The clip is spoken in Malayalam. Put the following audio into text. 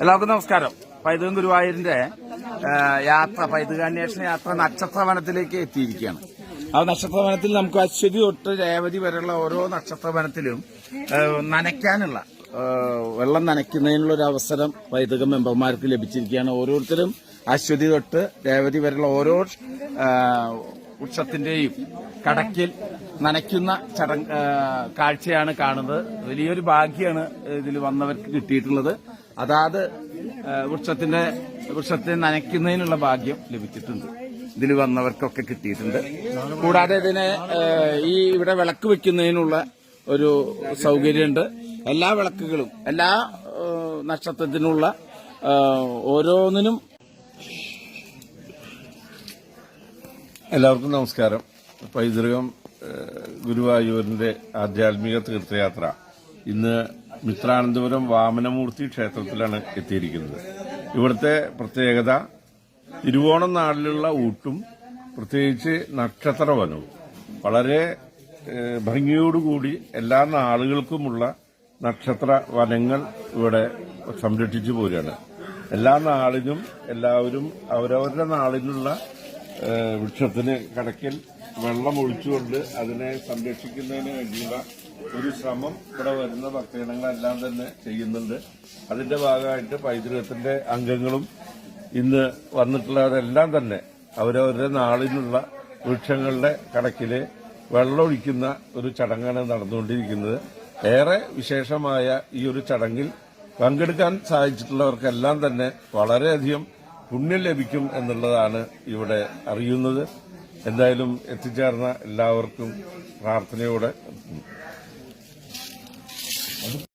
എല്ലാവർക്കും നമസ്കാരം. പൈതൃകം ഗുരുവായൂരിന്റെ പൈതൃകാന്വേഷണ യാത്ര നക്ഷത്രവനത്തിലേക്ക് എത്തിയിരിക്കുകയാണ്. ആ നക്ഷത്രവനത്തിൽ നമുക്ക് അശ്വതി തൊട്ട് രേവതി വരെയുള്ള ഓരോ നക്ഷത്രവനത്തിലും നനയ്ക്കാനുള്ള വെള്ളം നനയ്ക്കുന്നതിനുള്ള ഒരു അവസരം പൈതൃക മെമ്പർമാർക്ക് ലഭിച്ചിരിക്കുകയാണ്. ഓരോരുത്തരും അശ്വതി തൊട്ട് രേവതി വരെയുള്ള ഓരോ വൃക്ഷത്തിന്റെയും കടക്കിൽ നനയ്ക്കുന്ന കാഴ്ചയാണ് കാണുന്നത്. വലിയൊരു ഭാഗ്യമാണ് ഇതിൽ വന്നവർക്ക് കിട്ടിയിട്ടുള്ളത്. അതാത് വൃക്ഷത്തെ നനയ്ക്കുന്നതിനുള്ള ഭാഗ്യം ലഭിച്ചിട്ടുണ്ട്. ഇതിൽ വന്നവർക്കൊക്കെ കിട്ടിയിട്ടുണ്ട്. കൂടാതെ ഇതിനെ ഇവിടെ വിളക്ക് വെക്കുന്നതിനുള്ള ഒരു സൗകര്യമുണ്ട്. എല്ലാ വിളക്കുകളും എല്ലാ നക്ഷത്രത്തിനുള്ള ഓരോന്നിനും. എല്ലാവർക്കും നമസ്കാരം. പൈതൃകം ഗുരുവായൂരിന്റെ ആധ്യാത്മിക തീർത്ഥയാത്ര ഇന്ന് മിത്രാനന്തപുരം വാമനമൂർത്തി ക്ഷേത്രത്തിലാണ് എത്തിയിരിക്കുന്നത്. ഇവിടുത്തെ പ്രത്യേകത തിരുവോണം നാളിലുള്ള ഊട്ടും പ്രത്യേകിച്ച് നക്ഷത്രവനവും വളരെ ഭംഗിയോടുകൂടി എല്ലാ നാളുകൾക്കുമുള്ള നക്ഷത്ര വനങ്ങൾ ഇവിടെ സംരക്ഷിച്ചു പോരുകയാണ്. എല്ലാ നാളിനും എല്ലാവരും അവരവരുടെ നാളിനുള്ള വൃക്ഷത്തിന് കടക്കിൽ വെള്ളം ഒഴിച്ചുകൊണ്ട് അതിനെ സംരക്ഷിക്കുന്നതിന് വേണ്ടിയുള്ള ഒരു ശ്രമം ഇവിടെ വരുന്ന ഭക്തജനങ്ങളെല്ലാം തന്നെ ചെയ്യുന്നുണ്ട്. അതിന്റെ ഭാഗമായിട്ട് പൈതൃകത്തിന്റെ അംഗങ്ങളും ഇന്ന് വന്നിട്ടുള്ളവരെല്ലാം തന്നെ അവരവരുടെ നാളിനുള്ള വൃക്ഷങ്ങളുടെ കടക്കില് വെള്ളമൊഴിക്കുന്ന ഒരു ചടങ്ങാണ് നടന്നുകൊണ്ടിരിക്കുന്നത്. ഏറെ വിശേഷമായ ഈ ഒരു ചടങ്ങിൽ പങ്കെടുക്കാൻ സാധിച്ചിട്ടുള്ളവർക്കെല്ലാം തന്നെ വളരെയധികം പുണ്യം ലഭിക്കും എന്നുള്ളതാണ് ഇവിടെ അറിയുന്നത്. എന്തായാലും എത്തിച്ചേർന്ന എല്ലാവർക്കും പ്രാർത്ഥനയോടെ